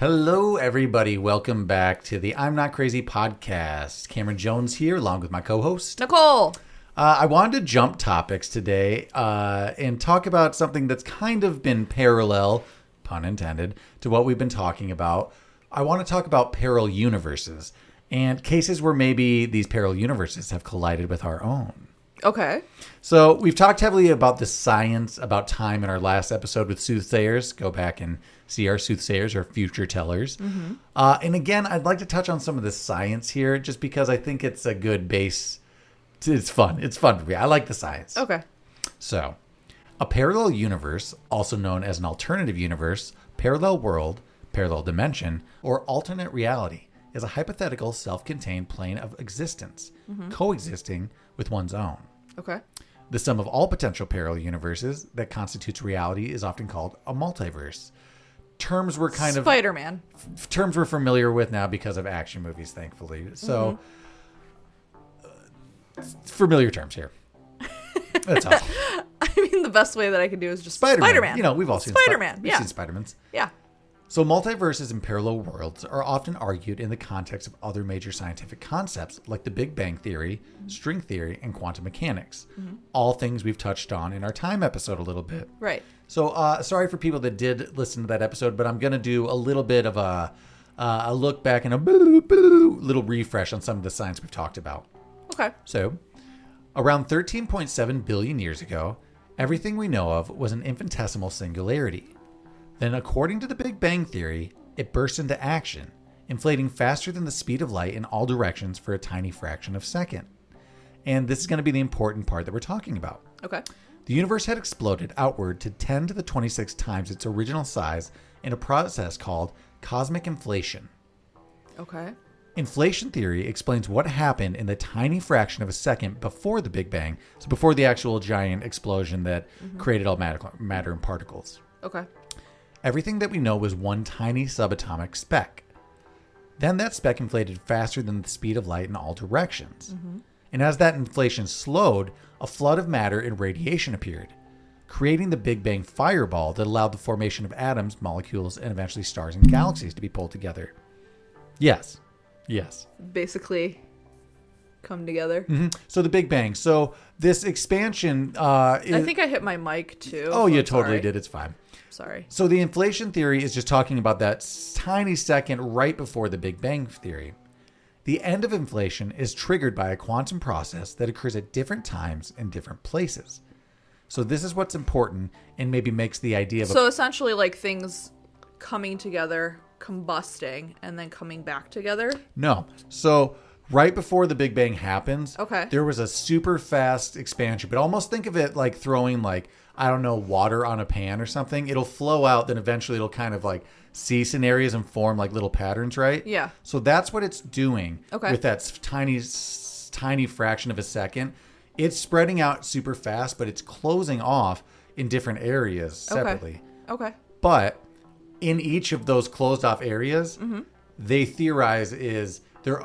Hello, everybody. Welcome back to the I'm Not Crazy podcast. Cameron Jones here, along with my co-host, Nicole. I wanted to jump topics today and talk about something that's kind of been parallel, pun intended, to what we've been talking about. I want to talk about parallel universes and cases where maybe these parallel universes have collided with our own. Okay. So we've talked heavily about the science, about time in our last episode with soothsayers. Go back and see our soothsayers or future tellers. Mm-hmm. And again, I'd like to touch on some of the science here just because I think it's a good base. It's fun. It's fun for me. I like the science. Okay. So a parallel universe, also known as an alternative universe, parallel world, parallel dimension, or alternate reality, is a hypothetical self-contained plane of existence, coexisting with one's own. Okay. The sum of all potential parallel universes that constitutes reality is often called a multiverse. Terms we're kind of Spider-Man. Terms we're familiar with now because of action movies, thankfully. So, familiar terms here. That's all. I mean, the best way that I could do is just Spider-Man. You know, we've all seen Spider-Man. We've seen Spider-Mans. Yeah. So multiverses and parallel worlds are often argued in the context of other major scientific concepts like the Big Bang Theory, string theory, and quantum mechanics. All things we've touched on in our time episode a little bit. Right. So sorry for people that did listen to that episode, but I'm going to do a little bit of a look back and a little refresh on some of the science we've talked about. Okay. So around 13.7 billion years ago, everything we know of was an infinitesimal singularity. Then, according to the Big Bang Theory, it burst into action, inflating faster than the speed of light in all directions for a tiny fraction of a second. And this is going to be the important part that we're talking about. Okay. The universe had exploded outward to 10 to the 26 times its original size in a process called cosmic inflation. Okay. Inflation theory explains what happened in the tiny fraction of a second before the Big Bang, so before the actual giant explosion that created all matter and particles. Okay. Everything that we know was one tiny subatomic speck. Then that speck inflated faster than the speed of light in all directions. And as that inflation slowed, a flood of matter and radiation appeared, creating the Big Bang fireball that allowed the formation of atoms, molecules, and eventually stars and galaxies to be pulled together. Yes. Basically come together. So the Big Bang. So this expansion... I think I hit my mic too. Oh, you I'm totally sorry. did. It's fine. Sorry. So the inflation theory is just talking about that tiny second right before the Big Bang theory. The end of inflation is triggered by a quantum process that occurs at different times in different places. So this is what's important and maybe makes the idea of... So essentially like things coming together, combusting, and then coming back together? No. So right before the Big Bang happens, Okay. there was a super fast expansion. But almost think of it like throwing water on a pan or something. It'll flow out, then eventually it'll kind of like cease in areas and form like little patterns, right? Yeah. So that's what it's doing with that tiny fraction of a second. It's spreading out super fast, but it's closing off in different areas separately. Okay. But in each of those closed off areas, they theorize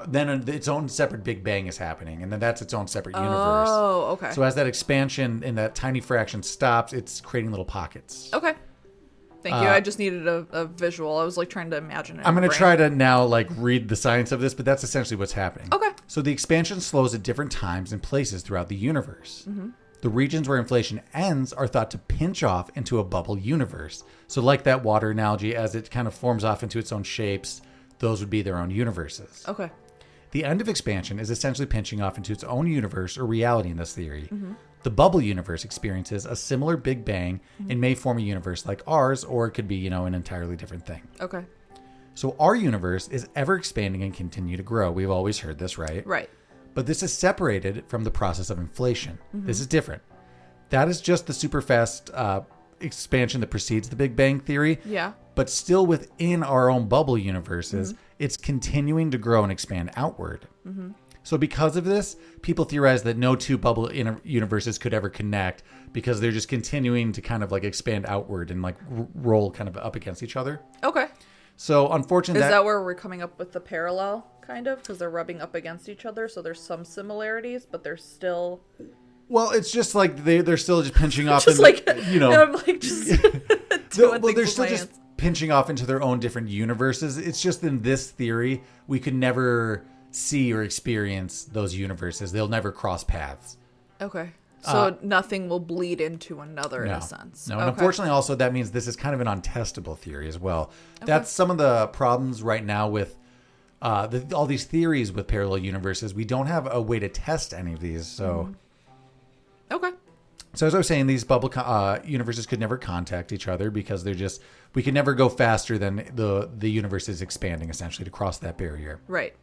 then its own separate Big Bang is happening, and then that's its own separate universe. Oh, okay. So as that expansion in that tiny fraction stops, it's creating little pockets. Okay. Thank you. I just needed a visual. I was like trying to imagine it. I'm going to try to now read the science of this, but that's essentially what's happening. Okay. So the expansion slows at different times and places throughout the universe. The regions where inflation ends are thought to pinch off into a bubble universe. So like that water analogy, as it kind of forms off into its own shapes, those would be their own universes. Okay. The end of expansion is essentially pinching off into its own universe or reality in this theory. The bubble universe experiences a similar Big Bang and may form a universe like ours, or it could be, an entirely different thing. Okay. So our universe is ever expanding and continue to grow. We've always heard this, right? Right. But this is separated from the process of inflation. This is different. That is just the super fast expansion that precedes the Big Bang theory. Yeah. But still within our own bubble universes, it's continuing to grow and expand outward. So because of this, people theorize that no two bubble universes could ever connect because they're just continuing to kind of expand outward and roll kind of up against each other. Okay. So unfortunately, is that where we're coming up with the parallel kind of? Because they're rubbing up against each other. So there's some similarities, but they're still... Well, it's just they're still just pinching off. Just and, I'm just doing they're things still with my just hands. pinching off into their own different universes. It's just in this theory, we could never see or experience those universes. They'll never cross paths. Okay. So nothing will bleed into another in a sense. No, and unfortunately also that means this is kind of an untestable theory as well. That's some of the problems right now with all these theories with parallel universes. We don't have a way to test any of these. So, Okay. So as I was saying, these bubble universes could never contact each other because we can never go faster than the universe is expanding, essentially, to cross that barrier. Right.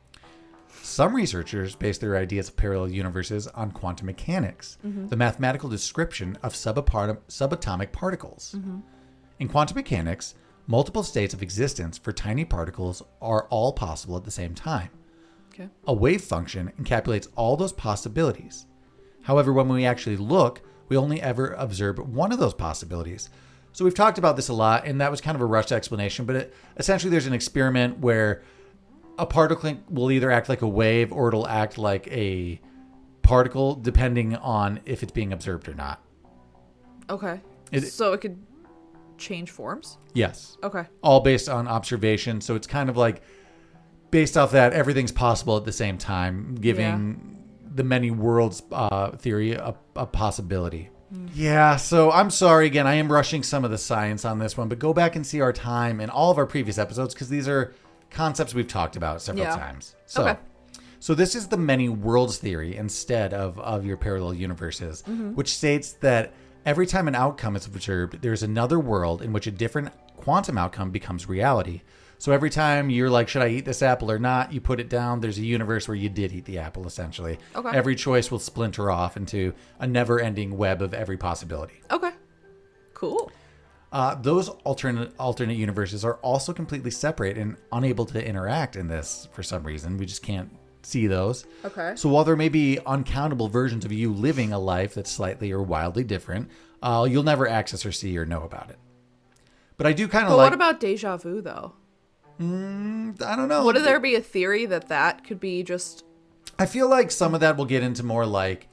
Some researchers base their ideas of parallel universes on quantum mechanics, the mathematical description of subatomic particles. In quantum mechanics, multiple states of existence for tiny particles are all possible at the same time. Okay. A wave function encapsulates all those possibilities. However, when we actually look, we only ever observe one of those possibilities. So we've talked about this a lot, and that was kind of a rushed explanation, but essentially there's an experiment where a particle will either act like a wave or it'll act like a particle depending on if it's being observed or not. Okay. So it could change forms? Yes. Okay. All based on observation. So it's kind of like based off that everything's possible at the same time, giving the many worlds theory a possibility. Yeah, so I'm sorry again. I am rushing some of the science on this one, but go back and see our time in all of our previous episodes because these are concepts we've talked about several times. So this is the many worlds theory instead of your parallel universes, which states that every time an outcome is observed, there's another world in which a different quantum outcome becomes reality. So every time you're like, should I eat this apple or not? You put it down. There's a universe where you did eat the apple, essentially. Okay. Every choice will splinter off into a never-ending web of every possibility. Okay. Cool. Those alternate universes are also completely separate and unable to interact in this for some reason. We just can't see those. Okay. So while there may be uncountable versions of you living a life that's slightly or wildly different, you'll never access or see or know about it. But I do kind of like... But what about deja vu, though? I don't know. Would there be a theory that could be just... I feel like some of that will get into more like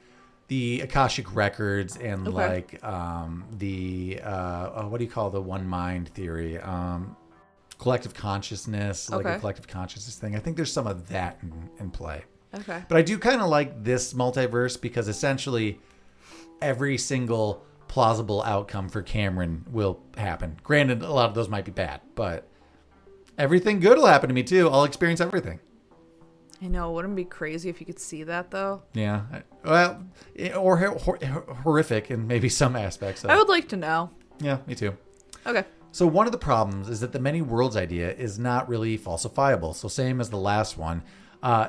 the Akashic records and like the what do you call the one mind theory? Collective consciousness, like a collective consciousness thing. I think there's some of that in play. Okay. But I do kind of like this multiverse because essentially every single plausible outcome for Cameron will happen. Granted, a lot of those might be bad, but everything good will happen to me too. I'll experience everything. I know. Wouldn't it be crazy if you could see that, though? Yeah. Well, or horrific in maybe some aspects. I would like to know. Yeah, me too. Okay. So one of the problems is that the many worlds idea is not really falsifiable. So same as the last one,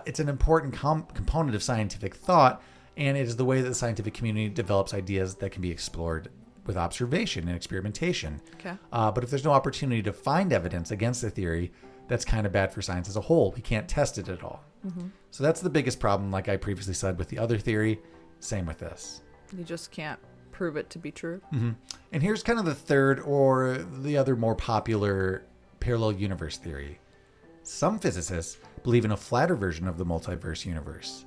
it's an important component of scientific thought, and it is the way that the scientific community develops ideas that can be explored with observation and experimentation. Okay. But if there's no opportunity to find evidence against the theory, that's kind of bad for science as a whole. We can't test it at all. So that's the biggest problem, like I previously said, with the other theory. Same with this. You just can't prove it to be true. And here's kind of the third or the other more popular parallel universe theory. Some physicists believe in a flatter version of the multiverse universe.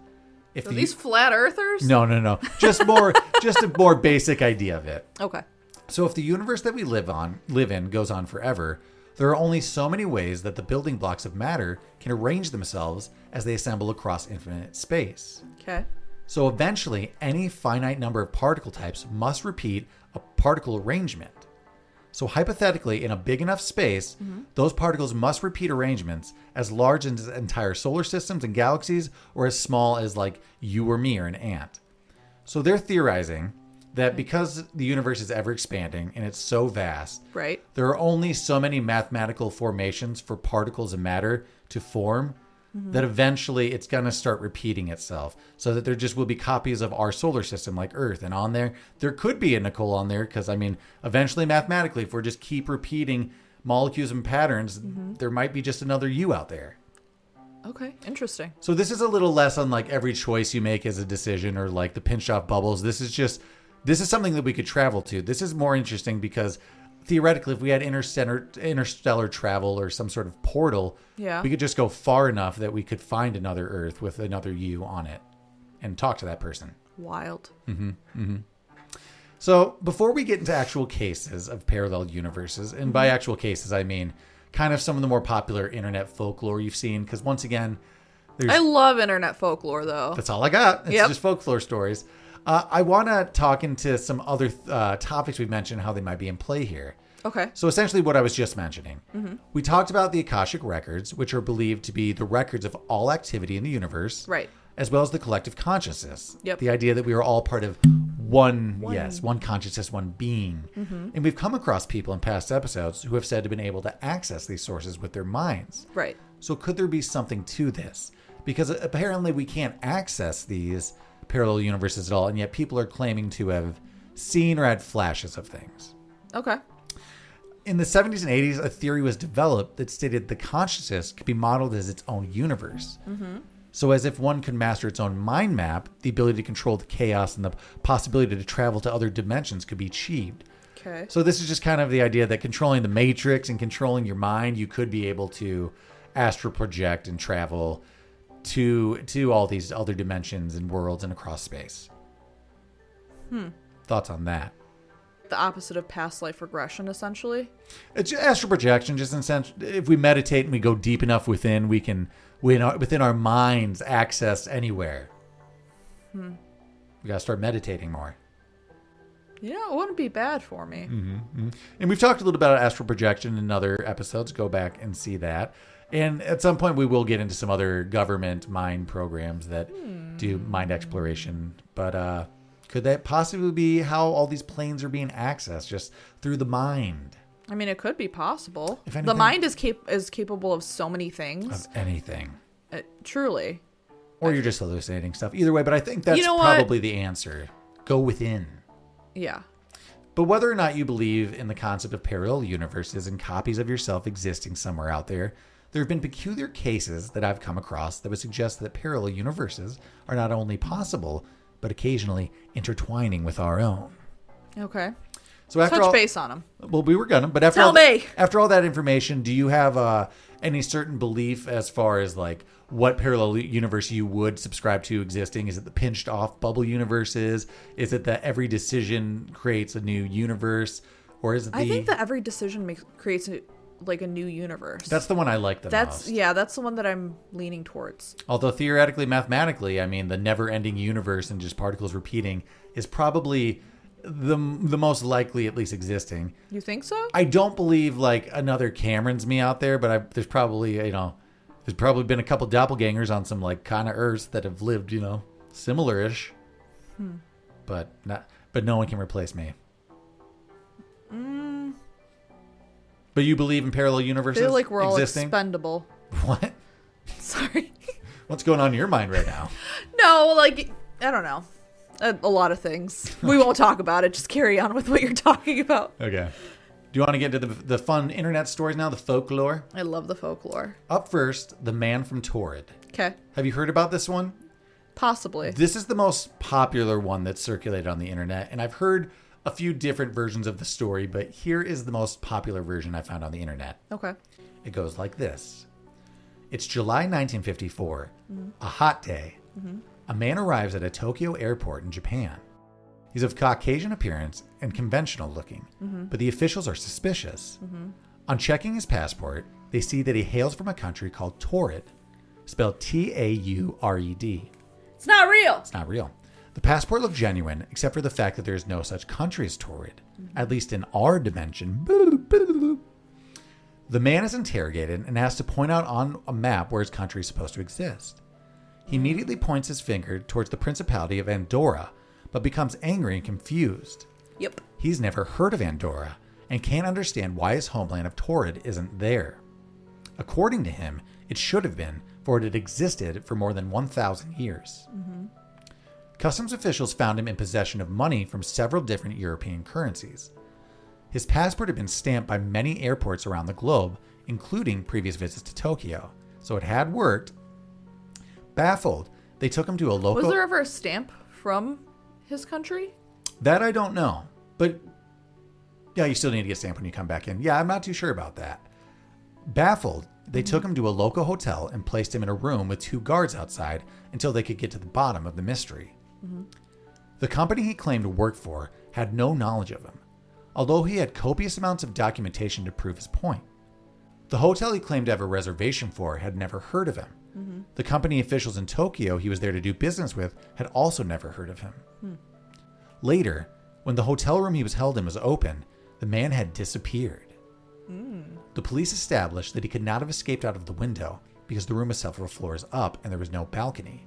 Are these flat earthers? No. Just a more basic idea of it. Okay. So if the universe that we live in goes on forever, there are only so many ways that the building blocks of matter can arrange themselves as they assemble across infinite space. Okay. So eventually, any finite number of particle types must repeat a particle arrangement. So hypothetically, in a big enough space, those particles must repeat arrangements as large as entire solar systems and galaxies, or as small as like you or me or an ant. So they're theorizing that because the universe is ever expanding and it's so vast, right, there are only so many mathematical formations for particles of matter to form that eventually it's going to start repeating itself, so that there just will be copies of our solar system like Earth. And on there could be a Nicole on there because, I mean, eventually mathematically, if we're just keep repeating molecules and patterns, there might be just another you out there. Okay, interesting. So this is a little less on like every choice you make as a decision or like the pinch off bubbles. This is something that we could travel to. This is more interesting because theoretically, if we had interstellar travel or some sort of portal, we could just go far enough that we could find another Earth with another you on it and talk to that person. Wild. So before we get into actual cases of parallel universes, and by actual cases, I mean kind of some of the more popular internet folklore you've seen, because once again, I love internet folklore, though. That's all I got. It's Yep. just folklore stories. I want to talk into some other topics we've mentioned, how they might be in play here. Okay. So essentially what I was just mentioning. We talked about the Akashic records, which are believed to be the records of all activity in the universe. Right. As well as the collective consciousness. Yep. The idea that we are all part of one consciousness, one being. And we've come across people in past episodes who have said to have been able to access these sources with their minds. Right. So could there be something to this? Because apparently we can't access these parallel universes at all, and yet people are claiming to have seen or had flashes of things. Okay. In the 70s and 80s, a theory was developed that stated the consciousness could be modeled as its own universe. So as if one could master its own mind map, the ability to control the chaos and the possibility to travel to other dimensions could be achieved. Okay. So this is just kind of the idea that controlling the matrix and controlling your mind, you could be able to astral project and travel to all these other dimensions and worlds and across space. Thoughts on that? The opposite of past life regression, essentially. It's astral projection, just in sense, if we meditate and we go deep enough within, we can, within our minds, access anywhere. We gotta start meditating more. You know, it wouldn't be bad for me. And we've talked a little about astral projection in other episodes. Go back and see that. And at some point, we will get into some other government mind programs that do mind exploration. But could that possibly be how all these planes are being accessed, just through the mind? I mean, it could be possible. If anything, the mind is capable of so many things. Of anything. Truly. Or you're just hallucinating stuff. Either way, but I think that's probably the answer. Go within. Yeah. But whether or not you believe in the concept of parallel universes and copies of yourself existing somewhere out there, there have been peculiar cases that I've come across that would suggest that parallel universes are not only possible, but occasionally intertwining with our own. Okay. So after touch base on them. Well, we were gonna, but after after all that information, do you have any certain belief as far as like what parallel universe you would subscribe to existing? Is it the pinched off bubble universes? Is it that every decision creates a new universe? Or is it I think that every decision creates a new universe. That's the one I like the most. Yeah, that's the one that I'm leaning towards. Although theoretically, mathematically, I mean, the never-ending universe and just particles repeating is probably the most likely, at least existing. You think so? I don't believe like another Cameron's me out there, but there's probably there's probably been a couple doppelgangers on some like kind of Earths that have lived similar-ish, but no one can replace me. But you believe in parallel universes? I feel like we're all existing? expendable. What? Sorry. What's going on in your mind right now? No, like, I don't know. A lot of things. We won't talk about it. Just carry on with what you're talking about. Okay. Do you want to get into the fun internet stories now, the folklore? I love the folklore. Up first, the man from Torrid. Okay. Have you heard about this one? Possibly. This is the most popular one that's circulated on the internet, and I've heard a few different versions of the story, but here is the most popular version I found on the internet. Okay. It goes like this. It's July 1954, a hot day. A man arrives at a Tokyo airport in Japan. He's of Caucasian appearance and conventional looking, but the officials are suspicious. On checking his passport, they see that he hails from a country called Torrid, spelled Taured. It's not real. It's not real. The passport looked genuine, except for the fact that there is no such country as Torrid, at least in our dimension. The man is interrogated and asked to point out on a map where his country is supposed to exist. He immediately points his finger towards the Principality of Andorra, but becomes angry and confused. Yep. He's never heard of Andorra and can't understand why his homeland of Torrid isn't there. According to him, it should have been, for it had existed for more than 1,000 years. Customs officials found him in possession of money from several different European currencies. His passport had been stamped by many airports around the globe, including previous visits to Tokyo, so it had worked. Baffled, they took him to a local... Was there ever a stamp from his country? That I don't know, but yeah, you still need to get stamped when you come back in. Yeah, I'm not too sure about that. Baffled, they took him to a local hotel and placed him in a room with 2 guards outside until they could get to the bottom of the mystery. The company he claimed to work for had no knowledge of him, although he had copious amounts of documentation to prove his point. The hotel he claimed to have a reservation for had never heard of him. Mm-hmm. The company officials in Tokyo he was there to do business with had also never heard of him. Later, when the hotel room he was held in was open, the man had disappeared. The police established that he could not have escaped out of the window because the room was several floors up and there was no balcony.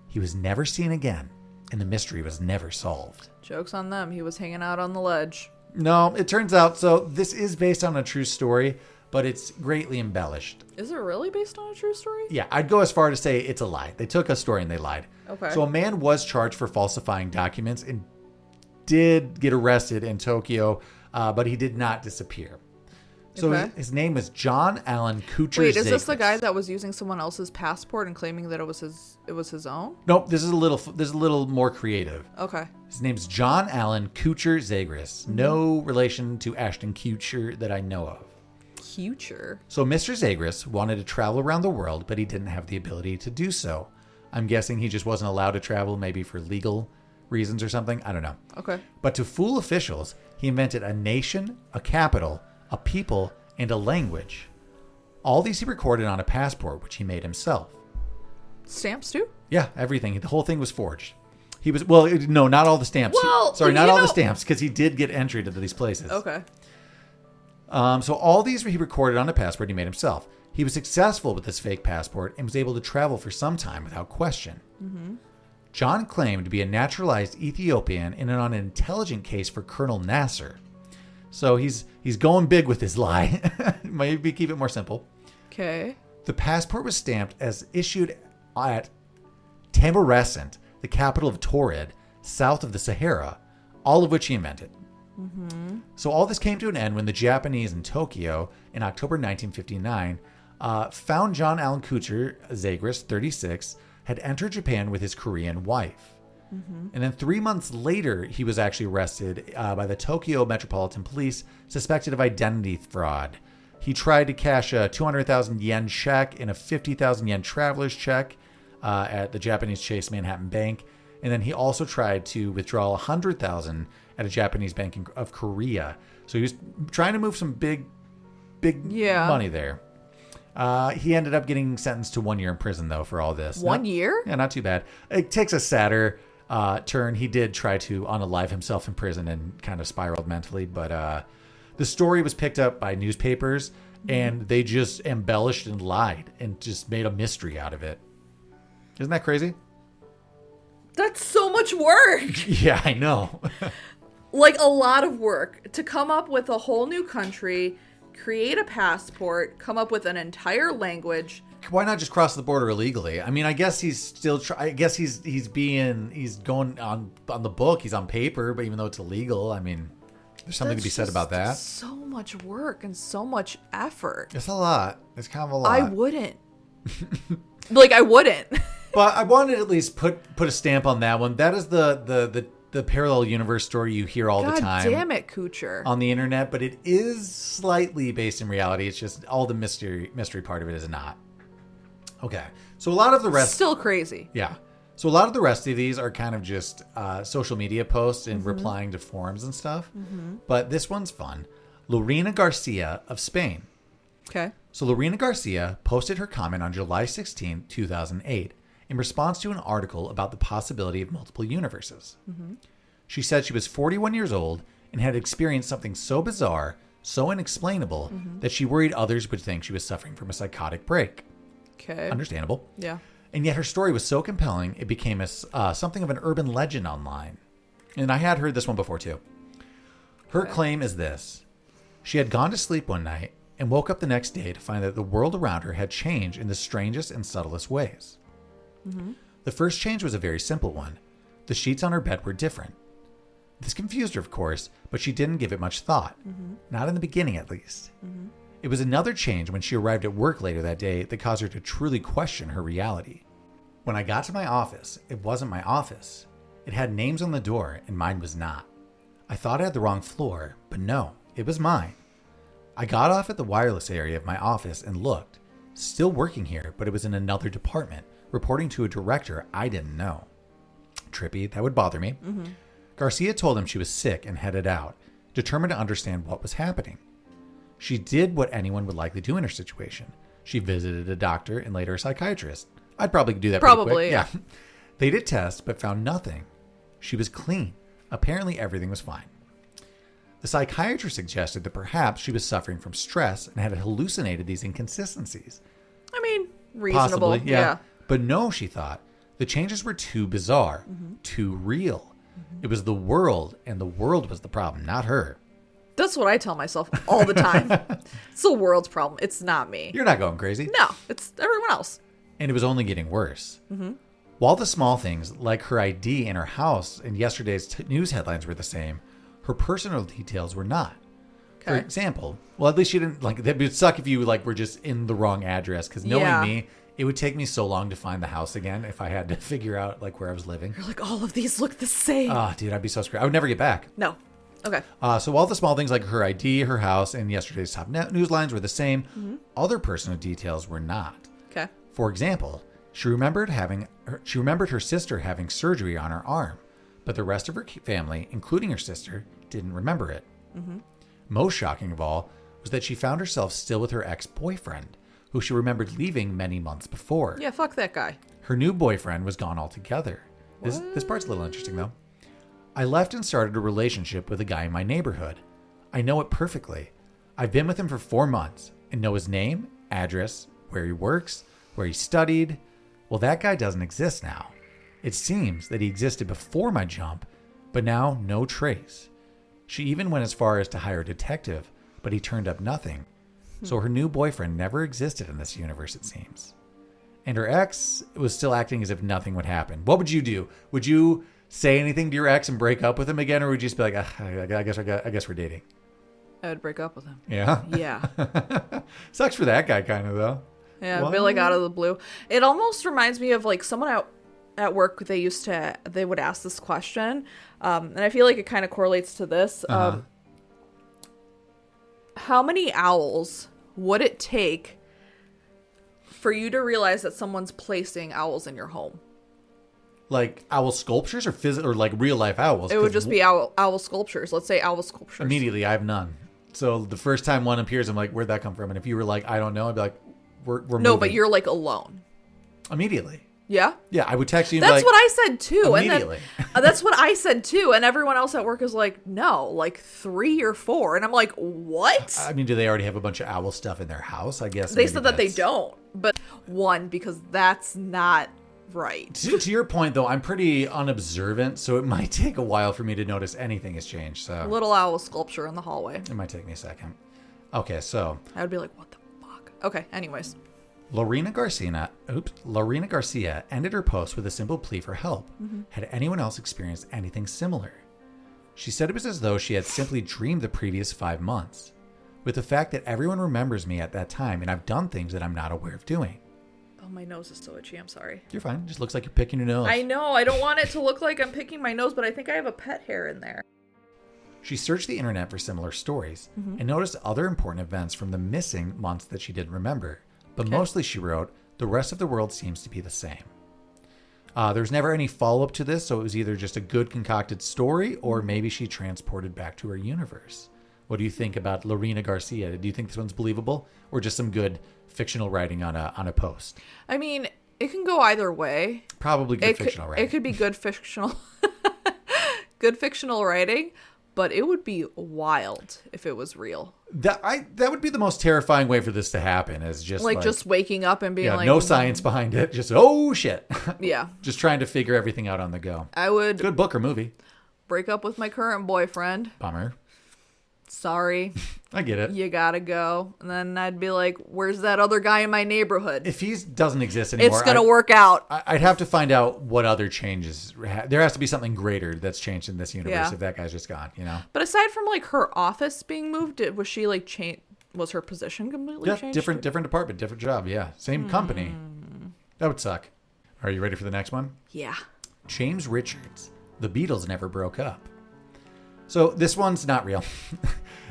He was never seen again, and the mystery was never solved. Joke's on them. He was hanging out on the ledge. No, it turns out, so this is based on a true story, but it's greatly embellished. Is it really based on a true story? Yeah, I'd go as far to say it's a lie. They took a story and they lied. Okay. So a man was charged for falsifying documents and did get arrested in Tokyo, but he did not disappear. So his name was John Allen Kuchar. Wait, is this the guy that was using someone else's passport and claiming that it was his own? Nope, this is a little more creative. Okay. His name's John Allen Kuchar Zagris. Mm-hmm. No relation to Ashton Kutcher that I know of. Kutcher. So Mr. Zagris wanted to travel around the world, but he didn't have the ability to do so. I'm guessing he just wasn't allowed to travel, maybe for legal reasons or something. I don't know. Okay. But to fool officials, he invented a nation, a capital, a people, and a language. All these he recorded on a passport, which he made himself. Stamps too? Yeah, everything. The whole thing was forged. He was, well, no, not all the stamps. Well, not all the stamps, because he did get entry to these places. Okay. So all these he recorded on a passport he made himself. He was successful with this fake passport and was able to travel for some time without question. Mm-hmm. John claimed to be a naturalized Ethiopian and on an intelligent case for Colonel Nasser. So he's going big with his lie. Maybe keep it more simple. Okay. The passport was stamped as issued at Tamaracent, the capital of Torrid, south of the Sahara, all of which he invented. Mm-hmm. So all this came to an end when the Japanese in Tokyo in October 1959 found John Allen Kuchar Zagris, 36, had entered Japan with his Korean wife. Mm-hmm. And then 3 months later, he was actually arrested by the Tokyo Metropolitan Police, suspected of identity fraud. He tried to cash a 200,000 yen check and a 50,000 yen traveler's check at the Japanese Chase Manhattan Bank. And then he also tried to withdraw 100,000 at a Japanese bank of Korea. So he was trying to move some big money there. He ended up getting sentenced to 1 year in prison, though, for all this. 1 year? Yeah, not too bad. It takes a sadder turn. He did try to unalive himself in prison and kind of spiraled mentally. But the story was picked up by newspapers, and they just embellished and lied and just made a mystery out of it. Isn't that crazy? That's so much work. Yeah, I know. Like a lot of work to come up with a whole new country, create a passport, come up with an entire language. Why not just cross the border illegally? I mean, I guess he's still. I guess he's going on the book. He's on paper, but even though it's illegal, I mean, there's something to be said about that. So much work and so much effort. It's a lot. It's kind of a lot. I wouldn't. I wouldn't. But I wanted to at least put a stamp on that one. That is the parallel universe story you hear all the time. God damn it, Kuchar. On the internet, but it is slightly based in reality. It's just all the mystery part of it is not. Okay. So a lot of the rest... Still crazy. Yeah. So a lot of the rest of these are kind of just social media posts and replying to forums and stuff. Mm-hmm. But this one's fun. Lorena Garcia of Spain. Okay. So Lorena Garcia posted her comment on July 16, 2008 in response to an article about the possibility of multiple universes. Mm-hmm. She said she was 41 years old and had experienced something so bizarre, so unexplainable, that she worried others would think she was suffering from a psychotic break. Okay. Understandable. Yeah. And yet her story was so compelling, it became something of an urban legend online. And I had heard this one before, too. Her claim is this. She had gone to sleep one night and woke up the next day to find that the world around her had changed in the strangest and subtlest ways. Mm-hmm. The first change was a very simple one. The sheets on her bed were different. This confused her, of course, but she didn't give it much thought. Mm-hmm. Not in the beginning, at least. Mm-hmm. It was another change when she arrived at work later that day that caused her to truly question her reality. When I got to my office, it wasn't my office. It had names on the door, and mine was not. I thought I had the wrong floor, but no, it was mine. I got off at the wireless area of my office and looked. Still working here, but it was in another department, reporting to a director I didn't know. Trippy, that would bother me. Mm-hmm. Garcia told him she was sick and headed out, determined to understand what was happening. She did what anyone would likely do in her situation. She visited a doctor and later a psychiatrist. I'd probably do that pretty quick. Yeah. They did tests, but found nothing. She was clean. Apparently everything was fine. The psychiatrist suggested that perhaps she was suffering from stress and had hallucinated these inconsistencies. I mean, reasonable. Possibly, yeah. But no, she thought. The changes were too bizarre, too real. It was the world, and the world was the problem, not her. That's what I tell myself all the time. It's the world's problem. It's not me. You're not going crazy. No, it's everyone else. And it was only getting worse. While the small things, like her ID and her house and yesterday's news headlines were the same, her personal details were not. For example, well, at least she didn't, like, it would suck if you, like, were just in the wrong address, because knowing me, it would take me so long to find the house again if I had to figure out, like, where I was living. You're like, all of these look the same. Oh, dude, I'd be so screwed. I would never get back. No. Okay. So all the small things like her ID, her house, and yesterday's top news lines were the same. Other personal details were not. Okay. For example, she remembered her sister having surgery on her arm, but the rest of her family, including her sister, didn't remember it. Most shocking of all was that she found herself still with her ex-boyfriend, who she remembered leaving many months before. Yeah, fuck that guy. Her new boyfriend was gone altogether. This part's a little interesting, though. I left and started a relationship with a guy in my neighborhood. I know it perfectly. I've been with him for 4 months and know his name, address, where he works, where he studied. Well, that guy doesn't exist now. It seems that he existed before my jump, but now no trace. She even went as far as to hire a detective, but he turned up nothing. So her new boyfriend never existed in this universe, it seems. And her ex was still acting as if nothing would happen. What would you do? Would you say anything to your ex and break up with him again, or would you just be like, I guess we're dating? I would break up with him. Yeah? Yeah. Sucks for that guy, kind of, though. Yeah, it'd be like out of the blue. It almost reminds me of like someone out at work. They would ask this question, and I feel like it kind of correlates to this. How many owls would it take for you to realize that someone's placing owls in your home? Like owl sculptures or like real life owls? It would just be owl sculptures. Let's say owl sculptures. Immediately, I have none. So the first time one appears, I'm like, where'd that come from? And if you were like, I don't know, I'd be like, we're moving. No, but you're like alone. Immediately. Yeah? Yeah, I would text you and That's be like, what I said too. Immediately. And then, that's what I said too. And everyone else at work is like, no, like 3 or 4. And I'm like, what? I mean, do they already have a bunch of owl stuff in their house? I guess they said that they don't. But one, because that's not right. To your point, though, I'm pretty unobservant, so it might take a while for me to notice anything has changed. So Little owl sculpture in the hallway. It might take me a second. Okay, so I would be like, what the fuck? Okay, anyways. Lorena Garcia ended her post with a simple plea for help. Had anyone else experienced anything similar? She said it was as though she had simply dreamed the previous 5 months, with the fact that everyone remembers me at that time and I've done things that I'm not aware of doing. Oh, my nose is so itchy. I'm sorry. You're fine. It just looks like you're picking your nose. I know. I don't want it to look like I'm picking my nose, but I think I have a pet hair in there. She searched the internet for similar stories and noticed other important events from the missing months that she didn't remember. But mostly, she wrote, the rest of the world seems to be the same. There's never any follow-up to this, so it was either just a good concocted story or maybe she transported back to her universe. What do you think about Lorena Garcia? Do you think this one's believable or just some good fictional writing on a post? I mean, it can go either way. Probably good fictional writing. It could be good fictional writing, but it would be wild if it was real. That would be the most terrifying way for this to happen, is just waking up and being like, no science behind it, just oh shit. Yeah. Just trying to figure everything out on the go. I would good book or movie. Break up with my current boyfriend. Bummer. Sorry. I get it. You gotta go. And then I'd be like, where's that other guy in my neighborhood? If he doesn't exist anymore, it's gonna work out. I'd have to find out what other changes. There has to be something greater that's changed in this universe if that guy's just gone, you know? But aside from like her office being moved, was she like changed? Was her position completely changed? Different department, different job. Yeah. Same company. That would suck. Are you ready for the next one? Yeah. James Richards. The Beatles never broke up. So this one's not real.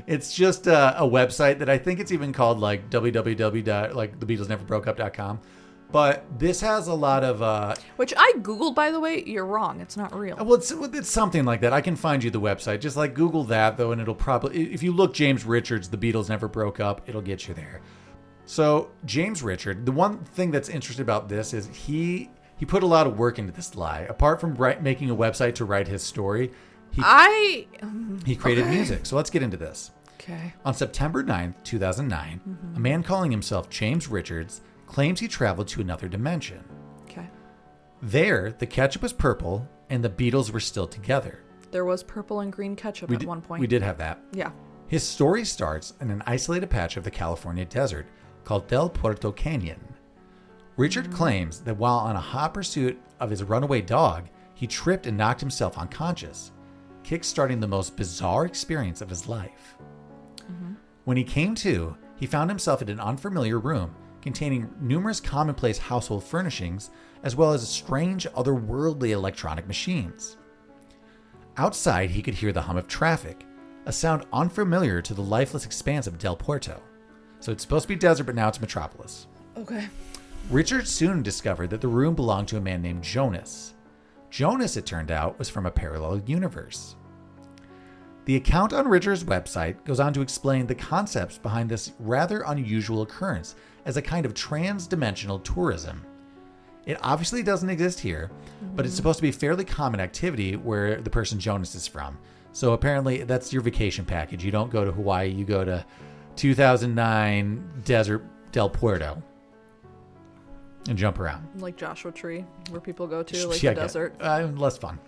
It's just a website that I think it's even called like www.thebeatlesneverbroakeup.com. But this has a lot of... Which I Googled, by the way. You're wrong. It's not real. Well, it's something like that. I can find you the website. Just like Google that, though, and it'll probably... If you look James Richards, The Beatles Never Broke Up, it'll get you there. So, James Richard, the one thing that's interesting about this is he put a lot of work into this lie. Apart from making a website to write his story, he created music. So let's get into this. Okay. On September 9th, 2009, a man calling himself James Richards claims he traveled to another dimension. Okay. There, the ketchup was purple and the Beatles were still together. There was purple and green ketchup at one point. We did have that. Yeah. His story starts in an isolated patch of the California desert called Del Puerto Canyon. Richard claims that while on a hot pursuit of his runaway dog, he tripped and knocked himself unconscious, kick-starting the most bizarre experience of his life. When he came to, he found himself in an unfamiliar room containing numerous commonplace household furnishings as well as strange otherworldly electronic machines. Outside, he could hear the hum of traffic, a sound unfamiliar to the lifeless expanse of Del Puerto. So it's supposed to be desert, but now it's metropolis. Okay. Richard soon discovered that the room belonged to a man named Jonas. Jonas, it turned out, was from a parallel universe. The account on Richard's website goes on to explain the concepts behind this rather unusual occurrence as a kind of trans-dimensional tourism. It obviously doesn't exist here, but it's supposed to be a fairly common activity where the person Jonas is from. So apparently that's your vacation package. You don't go to Hawaii, you go to 2009 Desert Del Puerto and jump around. Like Joshua Tree, where people go to, The desert. Less fun.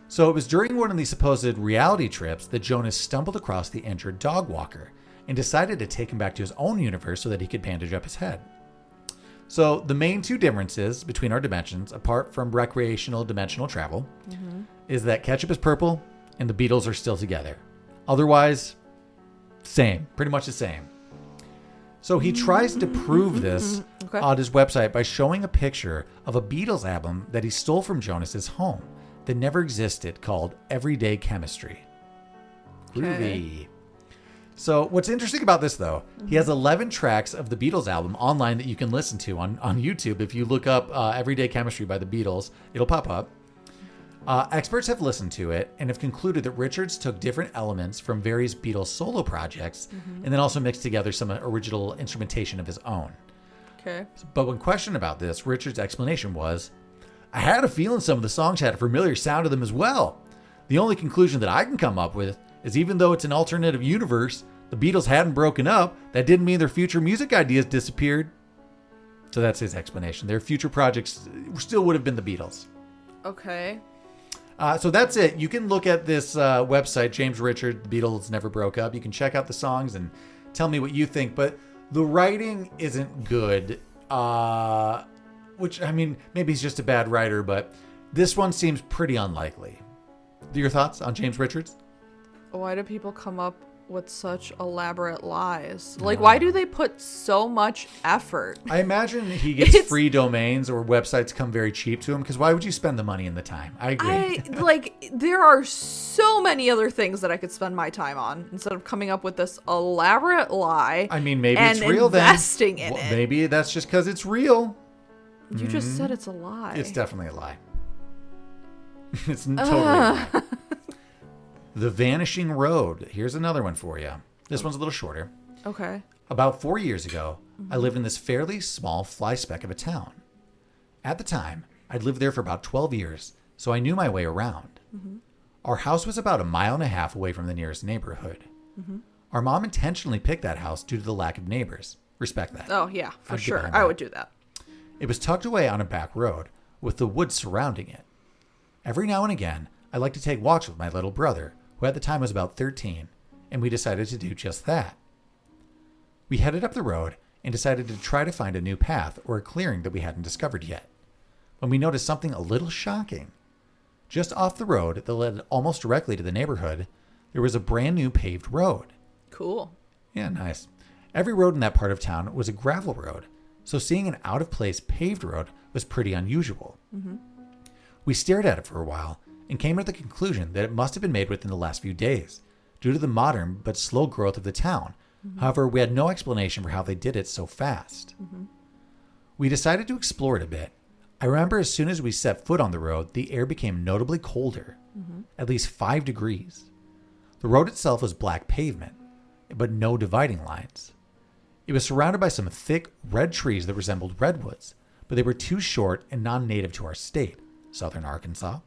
So it was during one of these supposed reality trips that Jonas stumbled across the injured dog walker and decided to take him back to his own universe so that he could bandage up his head. So the main two differences between our dimensions, apart from recreational dimensional travel, is that ketchup is purple and the Beatles are still together. Otherwise, same. Pretty much the same. So he tries to prove this on his website by showing a picture of a Beatles album that he stole from Jonas's home that never existed called Everyday Chemistry. Groovy. So what's interesting about this, though, he has 11 tracks of the Beatles album online that you can listen to on YouTube. If you look up Everyday Chemistry by the Beatles, it'll pop up. Experts have listened to it and have concluded that Richards took different elements from various Beatles solo projects and then also mixed together some original instrumentation of his own. Okay. But when questioned about this, Richards' explanation was, I had a feeling some of the songs had a familiar sound to them as well. The only conclusion that I can come up with is even though it's an alternative universe, the Beatles hadn't broken up, that didn't mean their future music ideas disappeared. So that's his explanation. Their future projects still would have been the Beatles. Okay. So that's it. You can look at this website, James Richard, The Beatles Never Broke Up. You can check out the songs and tell me what you think. But the writing isn't good. Which, I mean, maybe he's just a bad writer, but this one seems pretty unlikely. Your thoughts on James Richards? Why do people come up with such elaborate lies? Like, why do they put so much effort? I imagine he gets free domains or websites come very cheap to him, because why would you spend the money and the time? I agree. There are so many other things that I could spend my time on instead of coming up with this elaborate lie. I mean, maybe it's real then. Investing in it. Maybe that's just because it's real. You just said it's a lie. It's definitely a lie. It's totally a lie. The Vanishing Road. Here's another one for you. This one's a little shorter. Okay. About 4 years ago, I lived in this fairly small fly speck of a town. At the time, I'd lived there for about 12 years, so I knew my way around. Our house was about 1.5 miles away from the nearest neighborhood. Our mom intentionally picked that house due to the lack of neighbors. Respect that. Oh, yeah, for sure. I would do that. It was tucked away on a back road, with the woods surrounding it. Every now and again, I liked to take walks with my little brother, who at the time was about 13, and we decided to do just that. We headed up the road and decided to try to find a new path or a clearing that we hadn't discovered yet, when we noticed something a little shocking. Just off the road that led almost directly to the neighborhood, there was a brand new paved road. Cool. Yeah, nice. Every road in that part of town was a gravel road, so seeing an out-of-place paved road was pretty unusual. We stared at it for a while and came to the conclusion that it must have been made within the last few days, due to the modern but slow growth of the town. However, we had no explanation for how they did it so fast. We decided to explore it a bit. I remember as soon as we set foot on the road, the air became notably colder, at least 5 degrees. The road itself was black pavement, but no dividing lines. It was surrounded by some thick red trees that resembled redwoods, but they were too short and non-native to our state, southern Arkansas.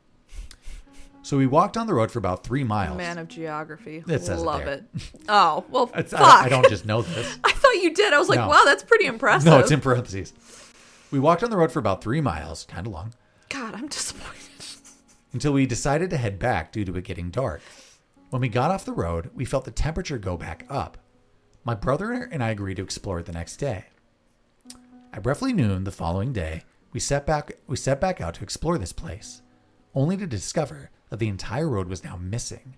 So we walked on the road for about 3 miles. Man of geography. It says Love it there. it. Oh, well, fuck. I don't just know this. I thought you did. I was like, No. wow, that's pretty impressive. No, it's in parentheses. We walked on the road for about 3 miles, kind of long, God, I'm disappointed. until we decided to head back due to it getting dark. When we got off the road, we felt the temperature go back up. My brother and I agreed to explore it the next day. At roughly noon the following day, we set back out to explore this place, only to discover that the entire road was now missing.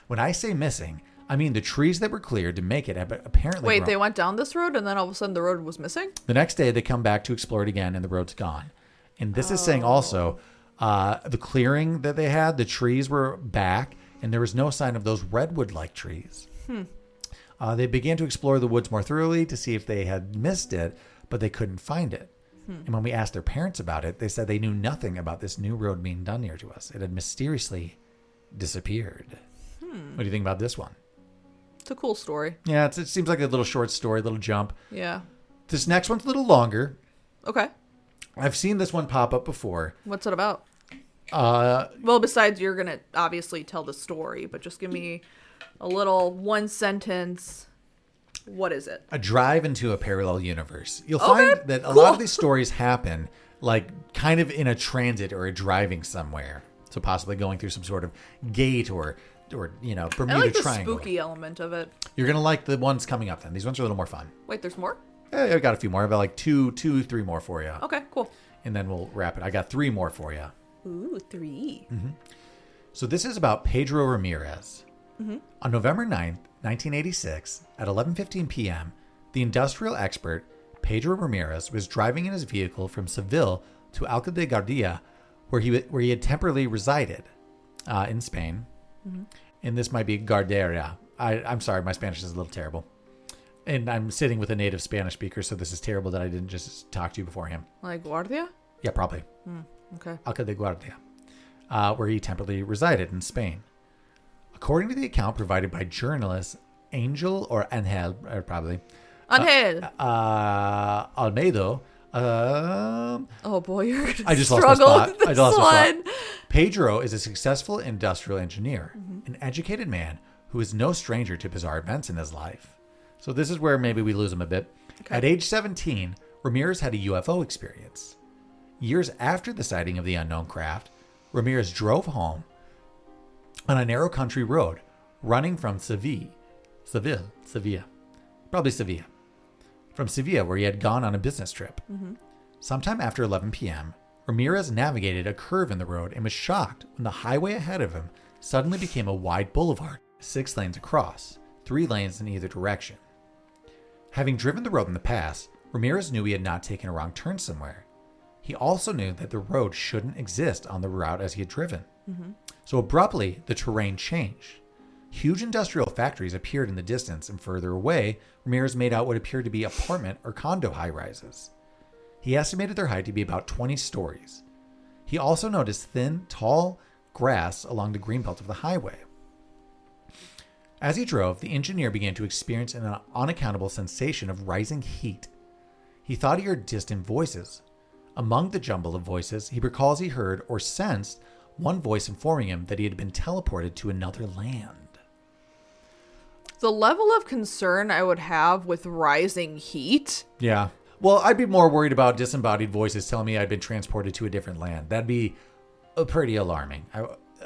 When I say missing, I mean the trees that were cleared to make it had apparently Wait, grown. they went down this road and then all of a sudden the road was missing? The next day, they come back to explore it again, and the road's gone. And this is saying also, the clearing that they had, the trees were back, and there was no sign of those redwood-like trees. They began to explore the woods more thoroughly to see if they had missed it, but they couldn't find it. And when we asked their parents about it, they said they knew nothing about this new road being done near to us. It had mysteriously disappeared. What do you think about this one? It's a cool story. Yeah, it seems like a little short story, little jump. Yeah. This next one's a little longer. Okay. I've seen this one pop up before. What's it about? Uh, Well, besides you're going to obviously tell the story, but just give me a little one sentence. What is it? a drive into a parallel universe. You'll Okay, find that a cool. lot of these stories happen like kind of in a transit or a driving somewhere. So possibly going through some sort of gate or I Bermuda like the Triangle. spooky element of it. You're going to like the ones coming up then. These ones are a little more fun. Wait, there's more? I've got a few more. I've got like two, 3 more for you. Okay, cool. And then we'll wrap it. I got 3 more for you. Ooh, 3. So this is about Pedro Ramirez. On November 9th, 1986, at 11:15 p.m., the industrial expert Pedro Ramirez was driving in his vehicle from Seville to Alcalá de Guardia, where he had temporarily resided in Spain. And this might be Guarderia. I'm sorry, my Spanish is a little terrible. And I'm sitting with a native Spanish speaker, so this is terrible that I didn't just talk to you beforehand. Like Guardia? Yeah, probably. Okay. Alcalá de Guardia, where he temporarily resided in Spain. According to the account provided by journalist Angel probably Angel. Almeida, Oh boy, you're gonna I just lost struggle my spot. with this I lost my one. spot. Pedro is a successful industrial engineer, an educated man who is no stranger to bizarre events in his life. So this is where maybe we lose him a bit. Okay. At age 17, Ramirez had a UFO experience. Years after the sighting of the unknown craft, Ramirez drove home on a narrow country road running from Sevilla, from Sevilla, where he had gone on a business trip. Sometime after 11 p.m., Ramirez navigated a curve in the road and was shocked when the highway ahead of him suddenly became a wide boulevard, 6 lanes across, 3 lanes in either direction. Having driven the road in the past, Ramirez knew he had not taken a wrong turn somewhere. He also knew that the road shouldn't exist on the route as he had driven. So abruptly, the terrain changed. Huge industrial factories appeared in the distance, and further away, Ramirez made out what appeared to be apartment or condo high-rises. He estimated their height to be about 20 stories. He also noticed thin, tall grass along the greenbelt of the highway. As he drove, the engineer began to experience an unaccountable sensation of rising heat. He thought he heard distant voices. Among the jumble of voices, he recalls he heard or sensed one voice informing him that he had been teleported to another land. The level of concern I would have with rising heat. Yeah. Well, I'd be more worried about disembodied voices telling me I'd been transported to a different land. That'd be pretty alarming.